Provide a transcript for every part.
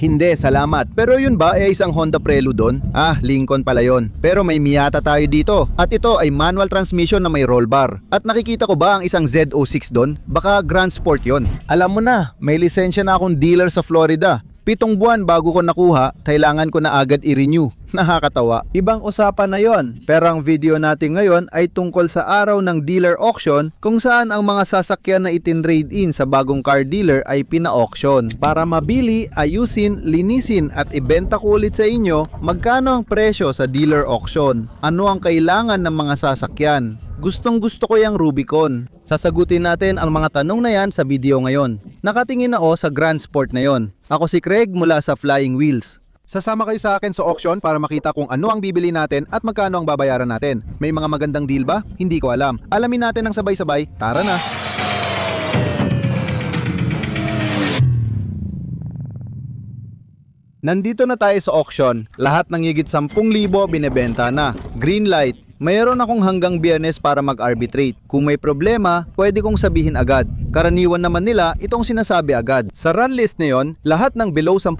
Hindi, salamat. Pero yun ba ay isang Honda Prelude doon? Ah, Lincoln pala yun. Pero may Miata tayo dito. At ito ay manual transmission na may roll bar. At nakikita ko ba ang isang Z06 doon? Baka Grand Sport yon. Alam mo na, may lisensya na akong dealer sa Florida. 7 buwan bago ko nakuha, kailangan ko na agad i-renew. Nakakatawa. Ibang usapan na yon. Pero ang video natin ngayon ay tungkol sa araw ng dealer auction kung saan ang mga sasakyan na itinrade in sa bagong car dealer ay pina-auction. Para mabili, ayusin, linisin at ibenta ko ulit sa inyo magkano ang presyo sa dealer auction. Ano ang kailangan ng mga sasakyan. Gustong gusto ko yung Rubicon. Sasagutin natin ang mga tanong na yan sa video ngayon. Nakatingin ako sa Grand Sport na yon. Ako si Craig mula sa Flying Wheels. Sasama kayo sa akin sa auction para makita kung ano ang bibili natin at magkano ang babayaran natin. May mga magandang deal ba? Hindi ko alam. Alamin natin ng sabay-sabay. Tara na! Nandito na tayo sa auction. Lahat ng higit 10,000 binebenta na. Green light. Mayroon akong hanggang Biyernes para mag-arbitrate. Kung may problema, pwede kong sabihin agad. Karaniwan naman nila itong sinasabi agad. Sa run list na yon, lahat ng below 10,000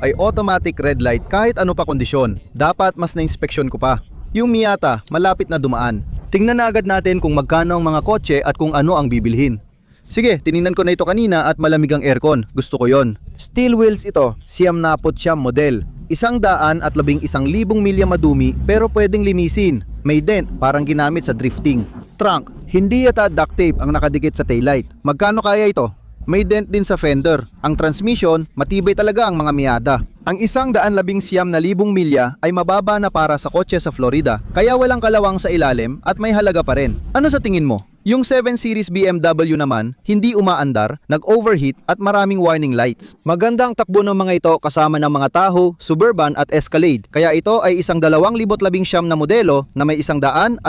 ay automatic red light kahit ano pa kondisyon. Dapat mas na-inspeksyon ko pa. Yung Miata, malapit na dumaan. Tingnan na agad natin kung magkano ang mga kotse at kung ano ang bibilhin. Sige, tiningnan ko na ito kanina at malamig ang aircon. Gusto ko yon. Steel wheels ito, siyam na po siyam model. 111,000 milya madumi pero pwedeng linisin. May dent, parang ginamit sa drifting. Trunk, hindi yata duct tape ang nakadikit sa taillight. Magkano kaya ito? May dent din sa fender. Ang transmission, matibay talaga ang mga Miata. Ang 119,000 milya ay mababa na para sa kotse sa Florida, kaya walang kalawang sa ilalim at may halaga pa rin. Ano sa tingin mo? Yung 7 Series BMW naman, hindi umaandar, nag-overheat at maraming warning lights. Maganda ang takbo ng mga ito kasama ng mga Tahoe, Suburban at Escalade. Kaya ito ay isang 2019 na modelo na may 121,000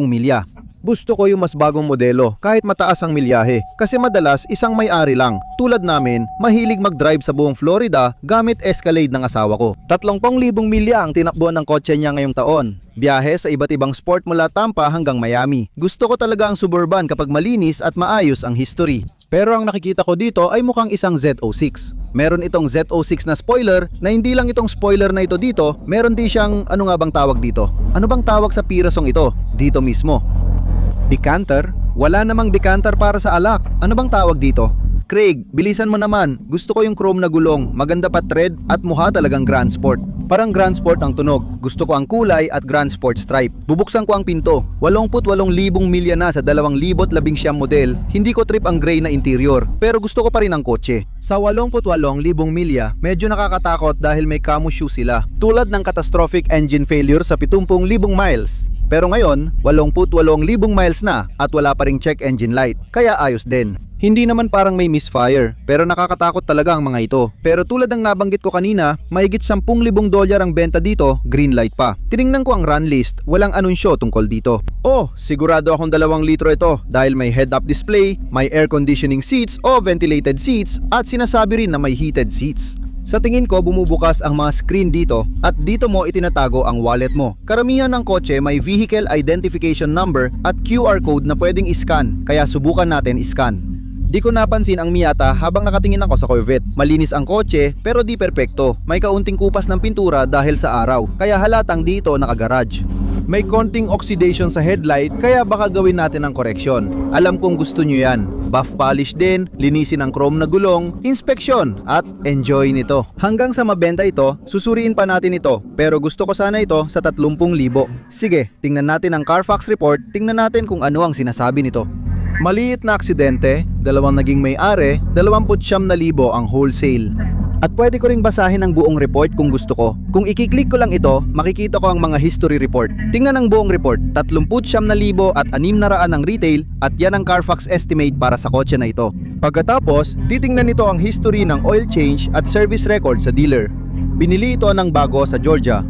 milya. Gusto ko yung mas bagong modelo kahit mataas ang milyahe kasi madalas isang may-ari lang. Tulad namin, mahilig mag-drive sa buong Florida gamit Escalade ng asawa ko. 30,000 milya ang tinakbuhan ng kotse niya ngayong taon. Biyahe sa iba't ibang sport mula Tampa hanggang Miami. Gusto ko talaga ang Suburban kapag malinis at maayos ang history. Pero ang nakikita ko dito ay mukhang isang Z06. Meron itong Z06 na spoiler na hindi lang itong spoiler na ito dito, meron din siyang ano nga bang tawag dito? Ano bang tawag sa pirasong ito? Dito mismo. Decanter? Wala namang decanter para sa alak. Ano bang tawag dito? Craig, bilisan mo naman. Gusto ko yung chrome na gulong. Maganda pa tread at mukha talagang Grand Sport. Parang Grand Sport ang tunog. Gusto ko ang kulay at Grand Sport stripe. Bubuksan ko ang pinto. 88,000 milya na sa 2019 model. Hindi ko trip ang gray na interior. Pero gusto ko pa rin ang kotse. Sa 88,000 milya, medyo nakakatakot dahil may camo shoe sila. Tulad ng catastrophic engine failure sa 70,000 miles. Pero ngayon, 88,000 miles na at wala pa ring check engine light. Kaya ayos din. Hindi naman parang may misfire, pero nakakatakot talaga ang mga ito. Pero tulad ng nabanggit ko kanina, mahigit $10,000 ang benta dito, green light pa. Tiningnan ko ang run list, walang anunsyo tungkol dito. Oh, sigurado akong 2 litro ito dahil may head-up display, may air conditioning seats o ventilated seats at sinasabi rin na may heated seats. Sa tingin ko, bumubukas ang mga screen dito at dito mo itinatago ang wallet mo. Karamihan ng kotse may vehicle identification number at QR code na pwedeng iscan, kaya subukan natin iscan. Di ko napansin ang Miata habang nakatingin ako sa Corvette. Malinis ang kotse pero di perpekto. May kaunting kupas ng pintura dahil sa araw, kaya halatang dito nakagarage. May konting oxidation sa headlight kaya baka gawin natin ang koreksyon. Alam kong gusto nyo yan. Buff polish din, linisin ang chrome na gulong, inspeksyon at enjoy nito. Hanggang sa mabenta ito, susuriin pa natin ito. Pero gusto ko sana ito sa 30,000. Sige, tingnan natin ang Carfax report, tingnan natin kung ano ang sinasabi nito. Maliit na aksidente, 2 naging may-ari, 29,000 ang wholesale. At pwede ko ring basahin ang buong report kung gusto ko. Kung ikiklik ko lang ito, makikita ko ang mga history report. Tingnan ang buong report, 39,600 ang retail at yan ang Carfax estimate para sa kotse na ito. Pagkatapos, titingnan nito ang history ng oil change at service record sa dealer. Binili ito ng bago sa Georgia.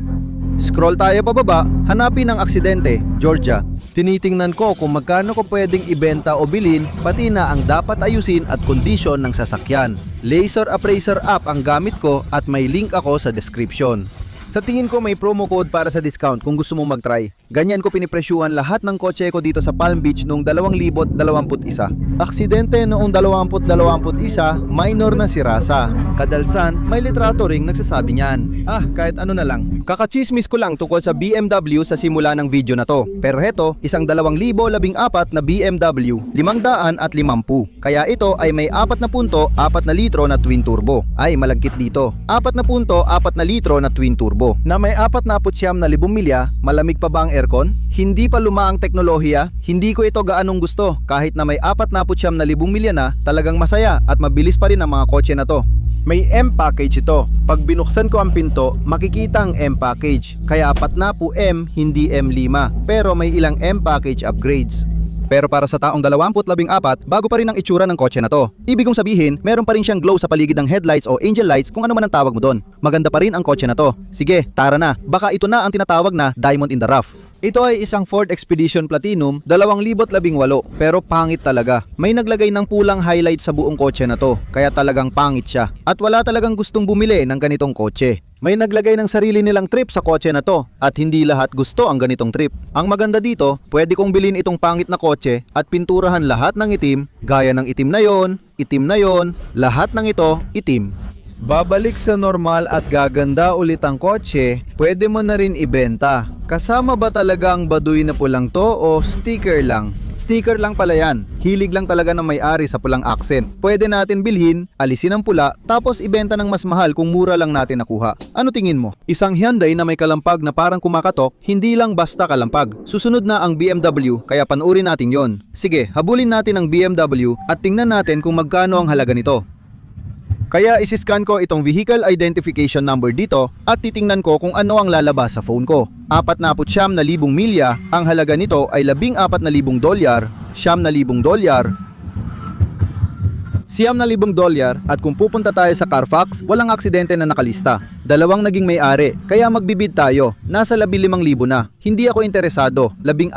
Scroll tayo pababa, hanapin ang aksidente, Georgia. Tinitingnan ko kung magkano ko pwedeng ibenta o bilhin, pati na ang dapat ayusin at kondisyon ng sasakyan. Laser Appraiser app ang gamit ko at may link ako sa description. Sa tingin ko may promo code para sa discount kung gusto mong mag-try. Ganyan ko pinipresyuhan lahat ng kotse ko dito sa Palm Beach noong 2021. Aksidente noong 2021, minor na si Rasa. Kadalsan, may litrato ring nagsasabi niyan. Kahit ano na lang. Kakachismis ko lang tungkol sa BMW sa simula ng video na to. Pero heto, isang 2014 na BMW, 550. Kaya ito ay may 4 na punto, 4 na litro na twin turbo. Ay, malagkit dito. 4 na punto, 4 na litro na twin turbo. Na may 49,000 milya, malamig pa ba ang aircon? Hindi pa luma ang teknolohiya, hindi ko ito gaanong gusto. Kahit na may 49,000 milya na, talagang masaya at mabilis pa rin ang mga kotse na to. May M package ito. Pag binuksan ko ang pinto, makikita ang M package. Kaya apat na po M, hindi M5. Pero may ilang M package upgrades. Pero para sa taong 2014, bago pa rin ang itsura ng kotse na to. Ibig kong sabihin, meron pa rin siyang glow sa paligid ng headlights o angel lights kung ano man ang tawag mo doon. Maganda pa rin ang kotse na to. Sige, tara na. Baka ito na ang tinatawag na diamond in the rough. Ito ay isang Ford Expedition Platinum 2018 pero pangit talaga. May naglagay ng pulang highlight sa buong kotse na to kaya talagang pangit siya at wala talagang gustong bumili ng ganitong kotse. May naglagay ng sarili nilang trip sa kotse na to at hindi lahat gusto ang ganitong trip. Ang maganda dito, pwede kong bilhin itong pangit na kotse at pinturahan lahat ng itim gaya ng itim na yon, lahat ng ito itim. Babalik sa normal at gaganda ulit ang kotse, pwede mo na rin ibenta. Kasama ba talaga ang baduy na pulang to o sticker lang? Sticker lang pala yan. Hilig lang talaga ng may-ari sa pulang accent. Pwede natin bilhin, alisin ang pula, tapos ibenta ng mas mahal kung mura lang natin nakuha. Ano tingin mo? Isang Hyundai na may kalampag na parang kumakatok, hindi lang basta kalampag. Susunod na ang BMW, kaya panoorin natin yon. Sige, habulin natin ang BMW at tingnan natin kung magkano ang halaga nito. Kaya isiscan ko itong vehicle identification number dito at titingnan ko kung ano ang lalabas sa phone ko. 49,000 milya, ang halaga nito ay $14,000, $9,000, $9,000 at kung pupunta tayo sa Carfax, walang aksidente na nakalista. 2 naging may-ari, kaya magbibid tayo. Nasa 15,000 na. Hindi ako interesado. 16,000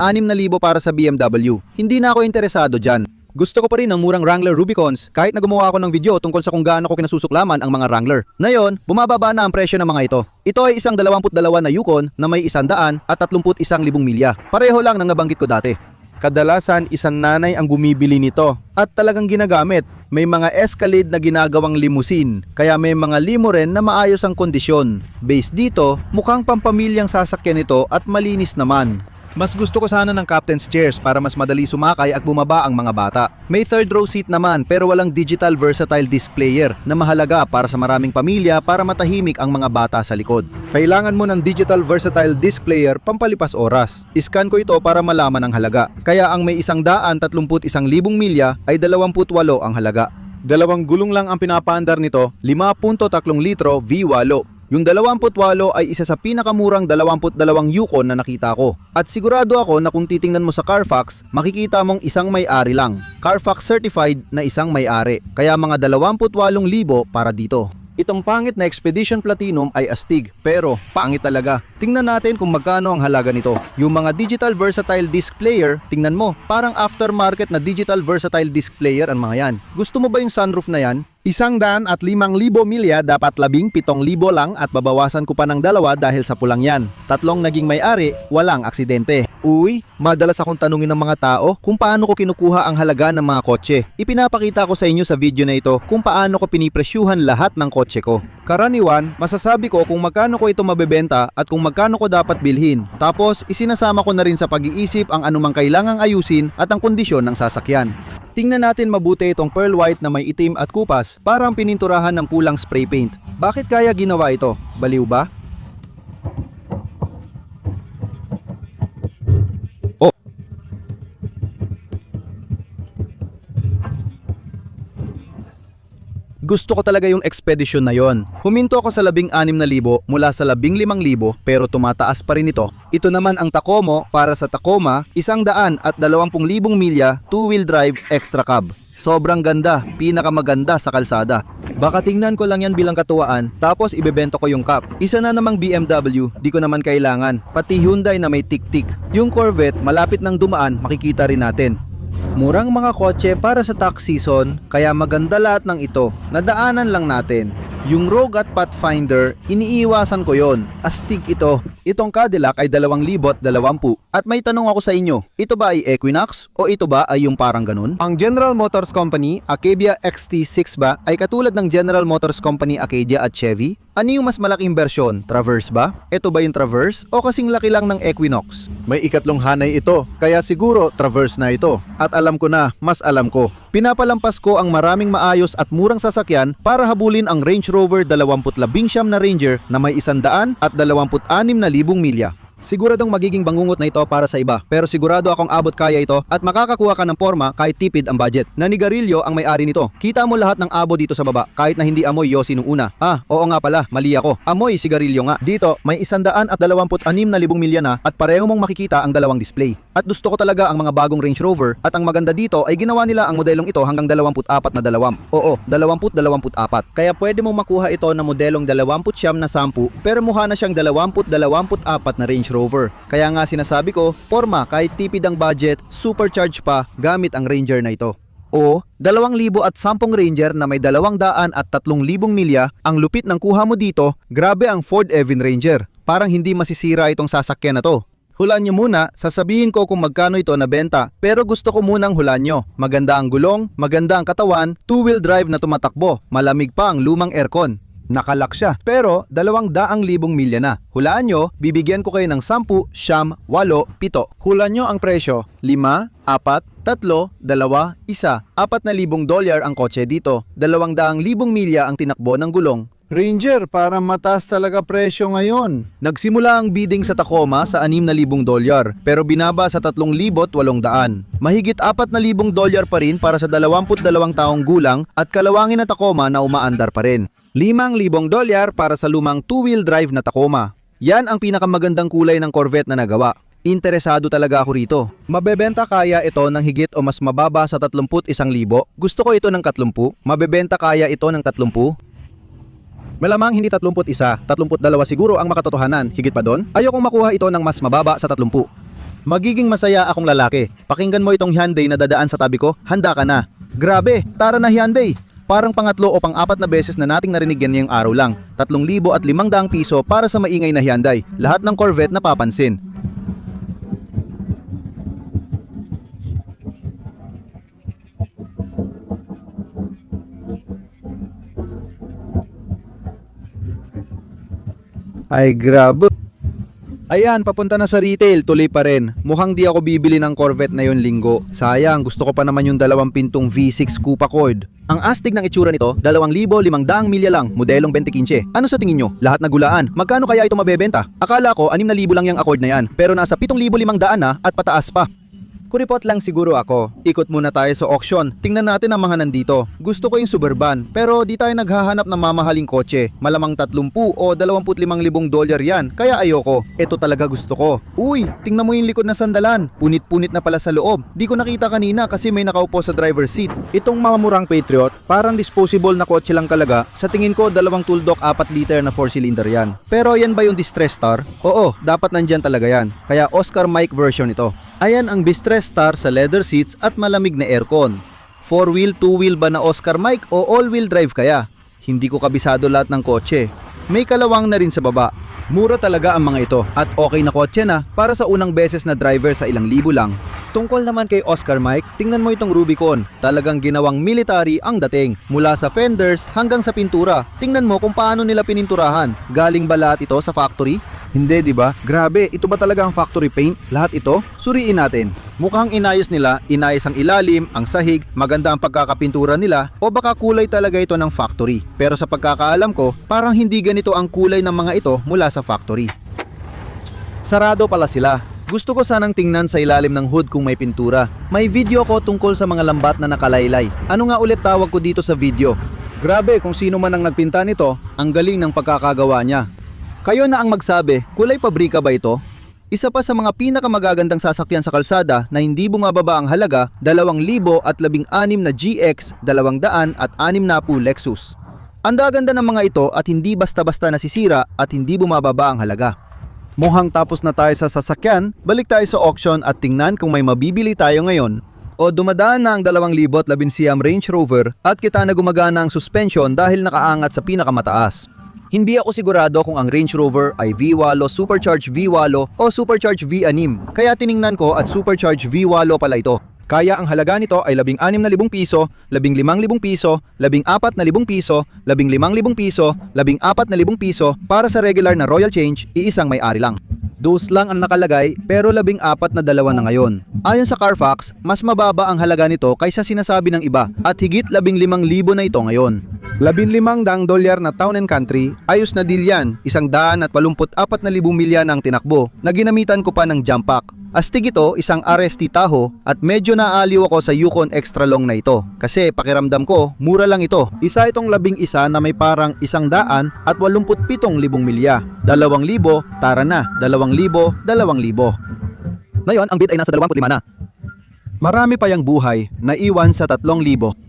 para sa BMW. Hindi na ako interesado dyan. Gusto ko pa rin ng murang Wrangler Rubicons kahit na gumawa ako ng video tungkol sa kung gaano ko kinasusuklaman ang mga Wrangler. Ngayon, bumababa na ang presyo ng mga ito. Ito ay isang 22 na Yukon na may 131,000 milya. Pareho lang ng nabanggit ko dati. Kadalasan isang nanay ang bumibili nito at talagang ginagamit. May mga Escalade na ginagawang limousine, kaya may mga limo rin na maayos ang kondisyon. Based dito, mukhang pampamilyang sasakyan ito at malinis naman. Mas gusto ko sana ng captain's chairs para mas madali sumakay at bumaba ang mga bata. May third row seat naman pero walang digital versatile disc player na mahalaga para sa maraming pamilya para matahimik ang mga bata sa likod. Kailangan mo ng digital versatile disc player pampalipas oras. Iscan ko ito para malaman ang halaga. Kaya ang may 131,000 milya ay 28 ang halaga. 2 gulong lang ang pinapaandar nito, 5.3 litro V8. Yung 28 ay isa sa pinakamurang 22 Yukon na nakita ko. At sigurado ako na kung titingnan mo sa Carfax, makikita mong isang may-ari lang. Carfax certified na isang may-ari. Kaya mga 28,000 para dito. Itong pangit na Expedition Platinum ay astig, pero pangit talaga. Tingnan natin kung magkano ang halaga nito. Yung mga digital versatile disc player, tingnan mo, parang aftermarket na digital versatile disc player ang mga yan. Gusto mo ba yung sunroof na yan? 105,000 milya, dapat 17,000 lang at babawasan ko pa ng 2 dahil sa pulang yan. 3 naging may-ari, walang aksidente. Uy, madalas akong tanungin ng mga tao kung paano ko kinukuha ang halaga ng mga kotse. Ipinapakita ko sa inyo sa video na ito kung paano ko pinipresyuhan lahat ng kotse ko. Karaniwan, masasabi ko kung magkano ko ito mabebenta at kung magkano ko dapat bilhin. Tapos, isinasama ko na rin sa pag-iisip ang anumang kailangang ayusin at ang kondisyon ng sasakyan. Tingnan natin mabuti itong pearl white na may itim at kupas, parang pininturahan ng pulang spray paint. Bakit kaya ginawa ito? Baliw ba? Oh! Gusto ko talaga yung Expedition na yon. Huminto ako sa 16,000 mula sa 15,000 pero tumataas pa rin ito. Ito naman ang Tacoma para sa Tacoma, 120,000 milya, 2-wheel drive, extra cab. Sobrang ganda, pinakamaganda sa kalsada. Baka tingnan ko lang yan bilang katuwaan, tapos ibebenta ko yung cap. Isa na namang BMW, di ko naman kailangan. Pati Hyundai na may tik-tik. Yung Corvette, malapit ng dumaan, makikita rin natin. Murang mga kotse para sa tax season, kaya maganda lahat ng ito. Nadaanan lang natin. Yung Rogue at Pathfinder, iniiwasan ko yon. Astig ito. Itong Cadillac ay 2020. At may tanong ako sa inyo, ito ba ay Equinox o ito ba ay yung parang ganun? Ang General Motors Company Acadia XT6 ba ay katulad ng General Motors Company Acadia at Chevy? Ano yung mas malaking bersyon? Traverse ba? Ito ba yung Traverse o kasing laki lang ng Equinox? May ikatlong hanay ito, kaya siguro Traverse na ito. At alam ko na, mas alam ko. Pinapalampas ko ang maraming maayos at murang sasakyan para habulin ang Range Rover 2019 na Ranger na may 126,000 milya. Siguradong magiging bangungot na ito para sa iba, pero sigurado akong abot kaya ito at makakakuha ka ng forma kahit tipid ang budget. Nanigarilyo ang may-ari nito. Kita mo lahat ng abo dito sa baba, kahit na hindi amoy yosi nung una. Oo nga pala, mali ako. Amoy sigarilyo nga. Dito, may 126,000 milya na at pareho mong makikita ang dalawang display. At gusto ko talaga ang mga bagong Range Rover at ang maganda dito ay ginawa nila ang modelong ito hanggang 24 na dalawam. Oo, 20-24. Kaya pwede mong makuha ito na modelong 20 na 10 pero mukha na siyang 20-24 na Range Rover. Kaya nga sinasabi ko, porma kahit tipid ang budget, supercharged pa gamit ang Ranger na ito. O 2,010 Ranger na may 200 at 3,000 milya, ang lupit ng kuha mo dito, grabe ang Ford Evan Ranger. Parang hindi masisira itong sasakyan na to. Hulaan nyo muna, sasabihin ko kung magkano ito nabenta. Pero gusto ko munang hulaan nyo. Maganda ang gulong, maganda ang katawan, 2-wheel drive na tumatakbo, malamig pa ang lumang aircon. Nakalak siya, pero 200,000 milya na. Hulaan nyo, bibigyan ko kayo ng 10, 9, 8, 7. Hulaan nyo ang presyo, 5, 4, 3, 2, 1. $4,000 ang kotse dito. 200,000 milya ang tinakbo ng gulong. Ranger, para mataas talaga presyo ngayon. Nagsimula ang bidding sa Tacoma sa $6,000 pero binaba sa 3,800. Mahigit $4,000 pa rin para sa 22 taong gulang at kalawangin na Tacoma na umaandar pa rin. $5,000 para sa lumang 2-wheel drive na Tacoma. Yan ang pinakamagandang kulay ng Corvette na nagawa. Interesado talaga ako rito. Mabebenta kaya ito ng higit o mas mababa sa 31,000? Gusto ko ito ng 30. Mabebenta kaya ito ng 30? Malamang hindi 31, 32 siguro ang makatotohanan. Higit pa doon, ayokong makuha ito ng mas mababa sa 30. Magiging masaya akong lalaki. Pakinggan mo itong Hyundai na dadaan sa tabi ko. Handa ka na. Grabe, tara na Hyundai. Parang pangatlo o pang-apat na beses na nating narinig yan ngayong araw lang. 3,500 piso para sa maingay na Hyundai. Lahat ng Corvette napapansin. Ay grabe. Ayan, papunta na sa retail, tuloy pa rin. Mukhang di ako bibili ng Corvette na yon linggo. Sayang, gusto ko pa naman yung 2 pintong V6 Coupe Accord. Ang astig ng itsura nito, 2,500 milya lang, modelong 2015. Ano sa tingin nyo? Lahat nagulaan. Magkano kaya ito mabebenta? Akala ko 6,000 lang yung Accord na yan, pero nasa 7,500 na at pataas pa. Kuripot lang siguro ako. Ikot muna tayo sa auction. Tingnan natin ang mga nandito. Gusto ko yung Suburban, pero di tayo naghahanap ng mamahaling kotse. Malamang 30 o 25,000 dolyar yan, kaya ayoko. Ito talaga gusto ko. Uy, tingnan mo yung likod na sandalan. Punit-punit na pala sa loob. Di ko nakita kanina kasi may nakaupo sa driver's seat. Itong mamamurang Patriot, parang disposable na kotse lang talaga. Sa tingin ko, 2 tuldok 4 liter na 4-cylinder yan. Pero yan ba yung Distress Star? Oo, dapat nandyan talaga yan. Kaya Oscar Mike version ito. Ayan ang Distress Star sa leather seats at malamig na aircon. 4-wheel, 2-wheel ba na Oscar Mike o all-wheel drive kaya? Hindi ko kabisado lahat ng kotse. May kalawang na rin sa baba. Mura talaga ang mga ito at okay na kotse na para sa unang beses na driver sa ilang libo lang. Tungkol naman kay Oscar Mike, tingnan mo itong Rubicon. Talagang ginawang military ang dating. Mula sa fenders hanggang sa pintura. Tingnan mo kung paano nila pininturahan. Galing ba lahat ito sa factory? Hindi, di ba? Grabe, ito ba talaga ang factory paint? Lahat ito? Suriin natin. Mukhang inayos nila, inayos ang ilalim, ang sahig, maganda ang pagkakapintura nila, o baka kulay talaga ito ng factory. Pero sa pagkakaalam ko, parang hindi ganito ang kulay ng mga ito mula sa factory. Sarado pala sila. Gusto ko sanang tingnan sa ilalim ng hood kung may pintura. May video ko tungkol sa mga lambat na nakalaylay. Ano nga ulit tawag ko dito sa video? Grabe, kung sino man ang nagpinta nito, ang galing ng pagkakagawa niya. Kayo na ang magsabi, kulay pabrika ba ito? Isa pa sa mga pinakamagagandang sasakyan sa kalsada na hindi bumababa ang halaga, 2016 na GX 200 at 6 na po Lexus. Ang gaganda ng mga ito at hindi basta-basta nasisira at hindi bumababa ang halaga. Mukhang tapos na tayo sa sasakyan, balik tayo sa auction at tingnan kung may mabibili tayo ngayon. O dumadaan na ang 2011 Range Rover at kita na gumagana ang suspension dahil nakaangat sa pinakamataas. Hindi ako sigurado kung ang Range Rover ay V8, Supercharged V8 o Supercharged V6, kaya tiningnan ko at Supercharged V8 pala ito. Kaya ang halaga nito ay 16,000 piso, 15,000 piso, 14,000 piso, 15,000 piso, 14,000 piso para sa regular na Royal Change, iisang may-ari lang. Dos lang ang nakalagay pero 14 na dalawa na ngayon. Ayon sa Carfax, mas mababa ang halaga nito kaysa sinasabi ng iba at higit 15,000 na ito ngayon. $15,000 na Town and Country, ayos na deal yan, 184,000 milya na ang tinakbo na ginamitan ko pa ng jump pack. Astig ito, isang RST Tahoe at medyo naaliw ako sa Yukon Extra Long na ito kasi pakiramdam ko mura lang ito. Isa itong 11 na may parang 187,000 milya. 2,000, tara na, 2,000, 2,000. Ngayon, ang bid ay nasa 25 na. Marami pa yang buhay na iwan sa 3,000.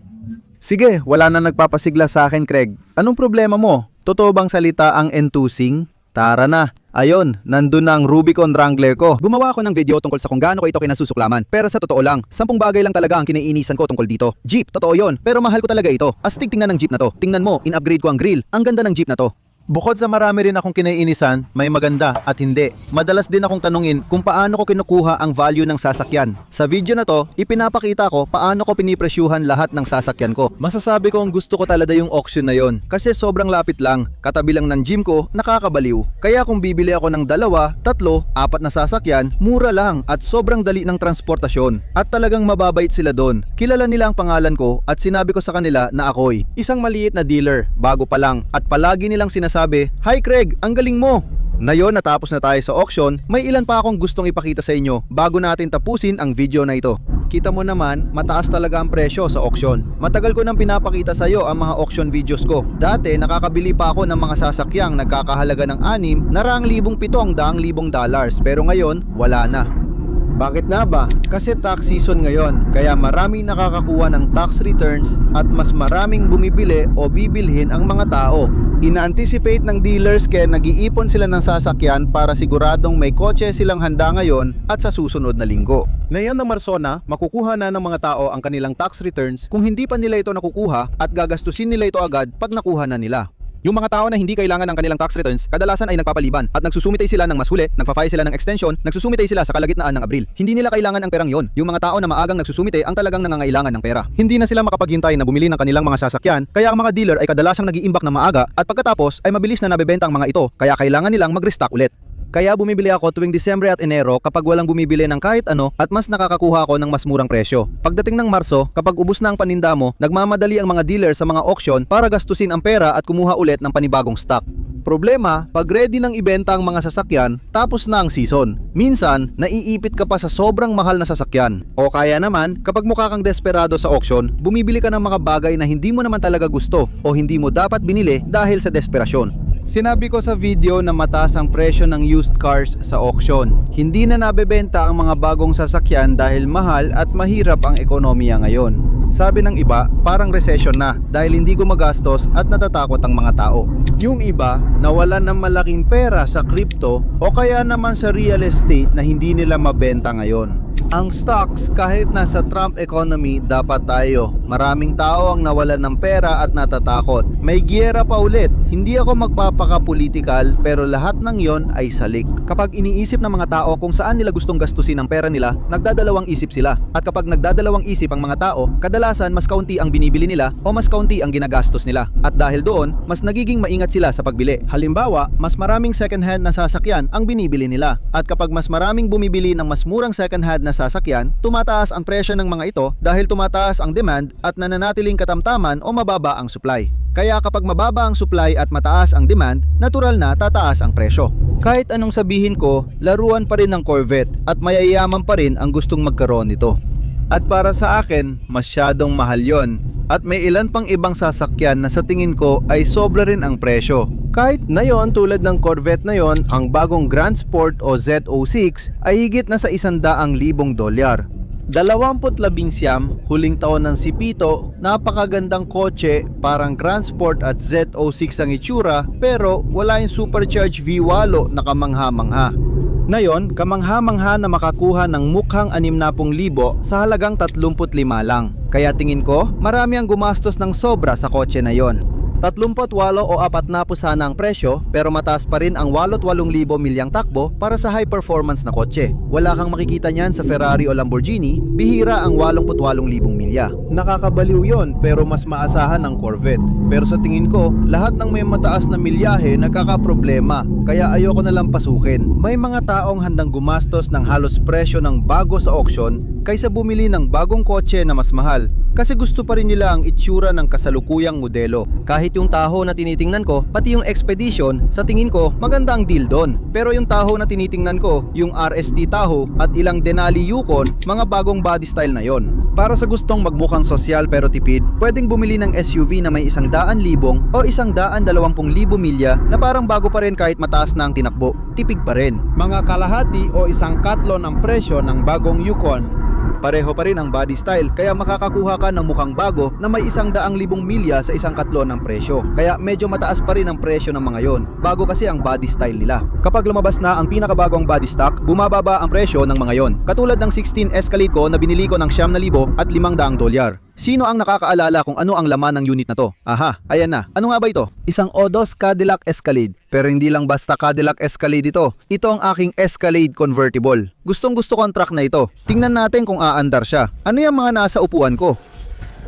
Sige, wala na nagpapasigla sa akin, Craig. Anong problema mo? Totoo bang salita ang enthusing? Tara na. Ayon, nandun na ang Rubicon Wrangler ko. Gumawa ako ng video tungkol sa kung gaano ko ito kinasusuklaman. Pero sa totoo lang, 10 bagay lang talaga ang kinaiinisan ko tungkol dito. Jeep, totoo yon. Pero mahal ko talaga ito. Astig tingnan ng Jeep na to. Tingnan mo, in-upgrade ko ang grill. Ang ganda ng Jeep na to. Bukod sa marami rin akong kinaiinisan, may maganda at hindi. Madalas din akong tanungin kung paano ko kinukuha ang value ng sasakyan. Sa video na to, ipinapakita ko paano ko pinipresyuhan lahat ng sasakyan ko. Masasabi ko ang gusto ko talaga yung auction na yon kasi sobrang lapit lang, katabi lang ng gym ko, nakakabaliw. Kaya kung bibili ako ng 2, 3, 4 na sasakyan, mura lang at sobrang dali ng transportasyon. At talagang mababait sila doon. Kilala nila ang pangalan ko at sinabi ko sa kanila na ako'y isang maliit na dealer, bago pa lang at palagi nilang sinasabi, "Hi Craig, ang galing mo!" Ngayon natapos na tayo sa auction, may ilan pa akong gustong ipakita sa inyo bago natin tapusin ang video na ito. Kita mo naman, mataas talaga ang presyo sa auction. Matagal ko nang pinapakita sa iyo ang mga auction videos ko. Dati nakakabili pa ako ng mga sasakyang nagkakahalaga ng 6,700,000 dollars pero ngayon wala na. Bakit nga ba? Kasi tax season ngayon, kaya maraming nakakakuha ng tax returns at mas maraming bumibili o bibilhin ang mga tao. Ina-anticipate ng dealers kaya nag-iipon sila ng sasakyan para siguradong may kotse silang handa ngayon at sa susunod na linggo. Ngayon ng Marso na, makukuha na ng mga tao ang kanilang tax returns kung hindi pa nila ito nakukuha at gagastusin nila ito agad pag nakuha na nila. Yung mga tao na hindi kailangan ng kanilang tax returns, kadalasan ay nagpapaliban at nagsusumitay sila ng mas huli, nagpa-file sila ng extension, nagsusumitay sila sa kalagitnaan ng Abril. Hindi nila kailangan ang perang yon. Yung mga tao na maagang nagsusumitay ang talagang nangangailangan ng pera. Hindi na sila makapaghintay na bumili ng kanilang mga sasakyan, kaya ang mga dealer ay kadalasang nag-iimbak na maaga at pagkatapos ay mabilis na nabebenta ang mga ito, kaya kailangan nilang mag-restock ulit. Kaya bumibili ako tuwing Disyembre at Enero kapag walang bumibili ng kahit ano at mas nakakakuha ako ng mas murang presyo. Pagdating ng Marso, kapag ubos na ang paninda mo, nagmamadali ang mga dealer sa mga auction para gastusin ang pera at kumuha ulit ng panibagong stock. Problema, pag ready ng ibenta ang mga sasakyan, tapos na ang season. Minsan, naiipit ka pa sa sobrang mahal na sasakyan. O kaya naman, kapag mukha kang desperado sa auction, bumibili ka ng mga bagay na hindi mo naman talaga gusto o hindi mo dapat binili dahil sa desperasyon. Sinabi ko sa video na mataas ang presyo ng used cars sa auction. Hindi na nabebenta ang mga bagong sasakyan dahil mahal at mahirap ang ekonomiya ngayon. Sabi ng iba, parang recession na dahil hindi gumagastos at natatakot ang mga tao. Yung iba, nawalan ng malaking pera sa crypto o kaya naman sa real estate na hindi nila mabenta ngayon. Ang stocks, kahit nasa Trump economy, dapat tayo. Maraming tao ang nawalan ng pera at natatakot. May giyera pa ulit. Hindi ako magpapaka-political pero lahat ng yon ay salik. Kapag iniisip ng mga tao kung saan nila gustong gastusin ang pera nila, nagdadalawang isip sila. At kapag nagdadalawang isip ang mga tao, kadalasan mas kaunti ang binibili nila o mas kaunti ang ginagastos nila. At dahil doon, mas nagiging maingat sila sa pagbili. Halimbawa, mas maraming second-hand na sasakyan ang binibili nila. At kapag mas maraming bumibili ng mas murang second-hand na sasakyan, tumataas ang presyo ng mga ito dahil tumataas ang demand at nananatiling katamtaman o mababa ang supply. Kaya kapag mababa ang supply at mataas ang demand, natural na tataas ang presyo. Kahit anong sabihin ko, laruan pa rin ng Corvette at mayayaman pa rin ang gustong magkaroon nito. At para sa akin, masyadong mahal yon. At may ilan pang ibang sasakyan na sa tingin ko ay sobra rin ang presyo. Kahit na yon, tulad ng Corvette na yon, ang bagong Grand Sport o Z06 ay higit na sa $100,000. 2019, huling taon ng si Pito, napakagandang kotse, parang Grand Sport at Z06 ang itsura, pero wala yung Supercharged V8 na kamangha-mangha. Ngayon, kamangha-mangha na makakuha ng mukhang 60,000 sa halagang 35 lang. Kaya tingin ko, marami ang gumastos ng sobra sa kotse na yon. 38 o 40 sana ang presyo pero mataas pa rin ang 88,000 milyang takbo para sa high performance na kotse. Wala kang makikita niyan sa Ferrari o Lamborghini, bihira ang 88,000 milya. Nakakabaliw yon pero mas maasahan ang Corvette. Pero sa tingin ko, lahat ng may mataas na milyahe nagkakaproblema kaya ayoko na lang pasukin. May mga taong handang gumastos ng halos presyo ng bago sa auction kaysa bumili ng bagong kotse na mas mahal kasi gusto pa rin nila ang itsura ng kasalukuyang modelo. Kahit yung Tahoe na tinitingnan ko, pati yung Expedition, sa tingin ko maganda ang deal doon. Pero yung Tahoe na tinitingnan ko, yung RST Tahoe at ilang Denali Yukon, mga bagong body style na yon. Para sa gustong magmukhang sosyal pero tipid, pwedeng bumili ng SUV na may 100,000 o 120,000 milya na parang bago pa rin kahit mataas na ang tinakbo. Tipid pa rin. Mga kalahati o isang katlo ng presyo ng bagong Yukon. Pareho pa rin ang body style kaya makakakuha ka ng mukhang bago na may 100,000 milya sa isang katlo ng presyo. Kaya medyo mataas pa rin ang presyo ng mga yon. Bago kasi ang body style nila. Kapag lumabas na ang pinakabagong body stock, bumababa ang presyo ng mga yon. Katulad ng 16 Escalade ko na binili ko ng $9,000 at $500. Sino ang nakakaalala kung ano ang laman ng unit na to? Aha, ayan na. Ano nga ba ito? Isang O2 Cadillac Escalade. Pero hindi lang basta Cadillac Escalade ito. Ito ang aking Escalade convertible. Gustong gusto ko ang truck na ito. Tingnan natin kung aandar siya. Ano yung mga nasa upuan ko?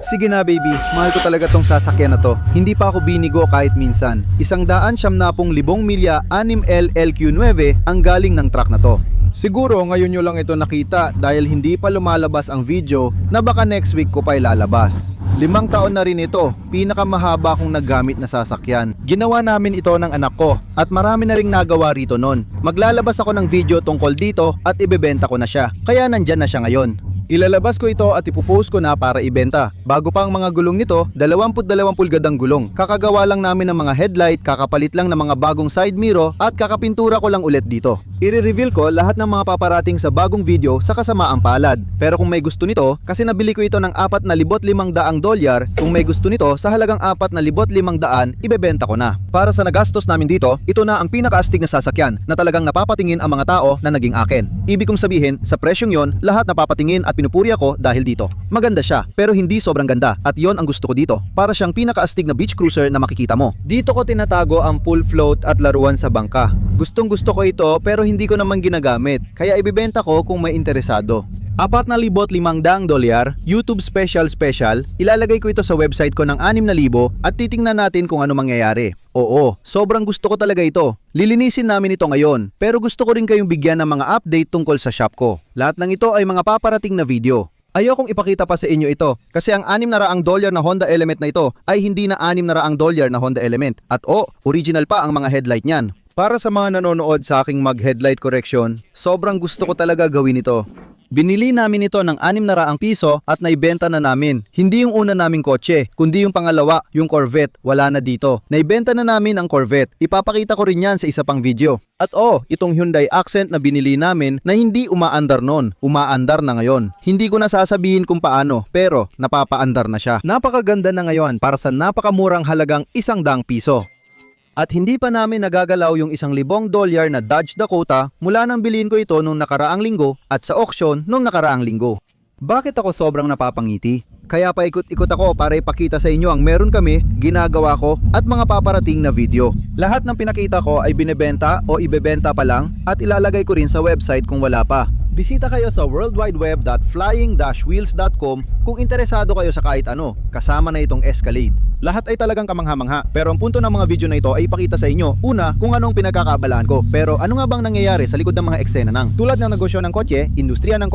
Sige na baby, mahal ko talaga tong sasakyan na to. Hindi pa ako binigo kahit minsan. 170,000 milya 6L LQ9 ang galing ng truck na to. Siguro ngayon nyo lang ito nakita dahil hindi pa lumalabas ang video na baka next week ko pa ilalabas. 5 taon na rin ito, pinakamahaba kong naggamit na sasakyan. Ginawa namin ito ng anak ko at marami na ring nagawa rito nun. Maglalabas ako ng video tungkol dito at ibebenta ko na siya, kaya nandyan na siya ngayon. Ilalabas ko ito at ipopost ko na para ibenta. Bago pa ang mga gulong nito, 22 pulgadang gulong. Kakagawa lang namin ng mga headlight, kakapalit lang ng mga bagong side mirror at kakapintura ko lang ulit dito. I-reveal ko lahat ng mga paparating sa bagong video sa kasamaang palad. Pero kung may gusto nito, kasi nabili ko ito ng $4,500, kung may gusto nito sa halagang $4,500, ibebenta ko na. Para sa nagastos namin dito, ito na ang pinakaastig na sasakyan na talagang napapatingin ang mga tao na naging akin. Ibig kong sabihin, sa presyong yon, lahat napapatingin at pinupuri ako dahil dito. Maganda siya, pero hindi sobrang ganda at yon ang gusto ko dito. Para siyang pinakaastig na beach cruiser na makikita mo. Dito ko tinatago ang full float at laruan sa bangka. Gustong gusto ko ito pero hindi ko naman ginagamit, kaya ibibenta ko kung may interesado. $4,500, YouTube special, ilalagay ko ito sa website ko ng 6,000 at titingnan natin kung ano mangyayari. Oo, sobrang gusto ko talaga ito. Lilinisin namin ito ngayon, pero gusto ko rin kayong bigyan ng mga update tungkol sa shop ko. Lahat ng ito ay mga paparating na video. Ayokong ipakita pa sa inyo ito kasi ang $600 na Honda Element na ito ay hindi na $600 na Honda Element at original pa ang mga headlight niyan. Para sa mga nanonood sa aking mag-headlight correction, sobrang gusto ko talaga gawin ito. Binili namin ito ng $600 at naibenta na namin. Hindi yung una naming kotse, kundi yung pangalawa, yung Corvette, wala na dito. Naibenta na namin ang Corvette. Ipapakita ko rin yan sa isa pang video. At itong Hyundai Accent na binili namin na hindi umaandar noon, umaandar na ngayon. Hindi ko na sasabihin kung paano, pero napapaandar na siya. Napakaganda na ngayon para sa napakamurang halagang $100. At hindi pa namin nagagalaw yung $1,000 na Dodge Dakota mula nang bilhin ko ito nung nakaraang linggo at sa auction nung nakaraang linggo. Bakit ako sobrang napapangiti? Kaya paikot-ikot ako para ipakita sa inyo ang meron kami, ginagawa ko at mga paparating na video. Lahat ng pinakita ko ay binebenta o ibebenta pa lang at ilalagay ko rin sa website kung wala pa. Bisita kayo sa worldwideweb.flying-wheels.com kung interesado kayo sa kahit ano, kasama na itong Escalade. Lahat ay talagang kamangha-mangha, pero ang punto ng mga video na ito ay ipakita sa inyo, una, kung anong pinagkakaabalahan ko, pero ano nga bang nangyayari sa likod ng mga eksena ng tulad ng negosyo ng kotse, industriya ng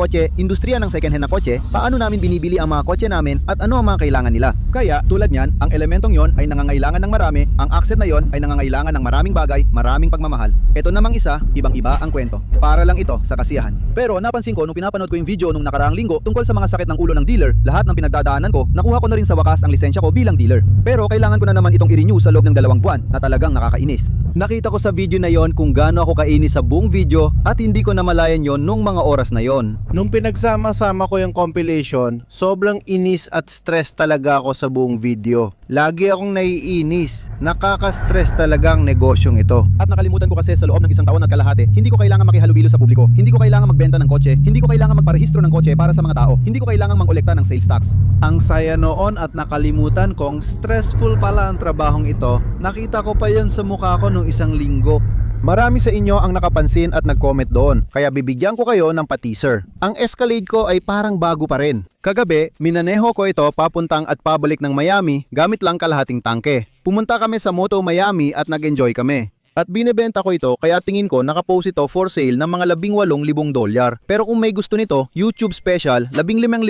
second hand na kotse, paano namin binibili ang mga kotse namin at ano ang mga kailangan nila. Kaya tulad niyan, ang elementong yon ay nangangailangan ng marami, ang accent na yon ay nangangailangan ng maraming bagay, maraming pagmamahal. Ito namang isa, ibang-iba ang kwento. Para lang ito sa kasiyahan. Pero napansin ko nung pinapanood ko yung video nung nakaraang linggo tungkol sa mga sakit ng ulo ng dealer, lahat ng pinagdadaanan ko, nakuha ko na rin sa wakas ang lisensya ko bilang dealer. Pero kailangan ko na naman itong i-renew sa loob ng 2 buwan na talagang nakakainis. Nakita ko sa video na yon kung gaano ako kainis sa buong video at hindi ko namalayan yon nung mga oras na yon. Nung pinagsama-sama ko yung compilation, sobrang inis at stress talaga ako sa buong video. Lagi akong naiinis. Nakaka-stress talagang negosyong ito. At nakalimutan ko kasi sa loob ng isang taon at kalahati, hindi ko kailangan makihalubilo sa publiko. Hindi ko kailangan magbenta ng kotse. Hindi ko kailangan magparehistro ng kotse para sa mga tao. Hindi ko kailangan mangolekta ng sales tax. Ang saya noon at nakalimutan kong stressful pala ang trabahong ito. Nakita ko pa yon sa mukha ko nung isang linggo. Marami sa inyo ang nakapansin at nag-comment doon, kaya bibigyan ko kayo ng pa-teaser. Ang Escalade ko ay parang bago pa rin. Kagabi, minaneho ko ito papuntang at pabalik ng Miami gamit lang kalahating tangke. Pumunta kami sa Moto Miami at nag-enjoy kami. At binebenta ko ito kaya tingin ko nakapost ito for sale ng mga $18,000. Pero kung may gusto nito, YouTube special, $15,000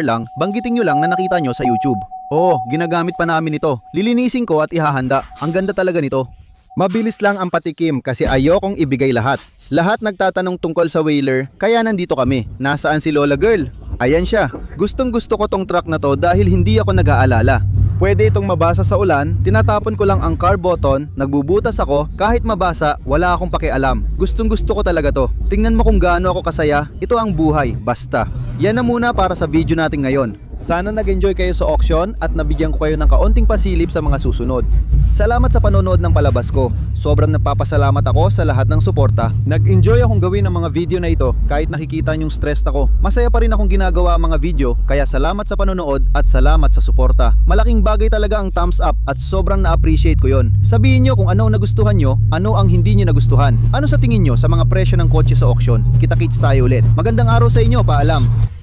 lang, banggitin nyo lang na nakita nyo sa YouTube. Oh, ginagamit pa namin ito. Lilinisin ko at ihahanda. Ang ganda talaga nito. Mabilis lang ang patikim kasi ayokong ibigay lahat. Lahat nagtatanong tungkol sa Whaler, kaya nandito kami. Nasaan si Lola Girl? Ayan siya. Gustong gusto ko tong truck na to dahil hindi ako nag-aalala. Pwede itong mabasa sa ulan, tinatapon ko lang ang car button, nagbubutas ako, kahit mabasa, wala akong pakialam. Gustong gusto ko talaga to. Tingnan mo kung gaano ako kasaya, ito ang buhay, basta. Yan na muna para sa video natin ngayon. Sana nag-enjoy kayo sa auction at nabigyan ko kayo ng kaunting pasilip sa mga susunod. Salamat sa panonood ng palabas ko. Sobrang napapasalamat ako sa lahat ng suporta. Nag-enjoy akong gawin ang mga video na ito kahit nakikita niyong stressed ako. Masaya pa rin akong ginagawa ang mga video kaya salamat sa panonood at salamat sa suporta. Malaking bagay talaga ang thumbs up at sobrang na-appreciate ko yon. Sabihin niyo kung ano ang nagustuhan niyo, ano ang hindi niyo nagustuhan. Ano sa tingin niyo sa mga presyo ng kotse sa auction? Kita-kits tayo ulit. Magandang araw sa inyo, paalam.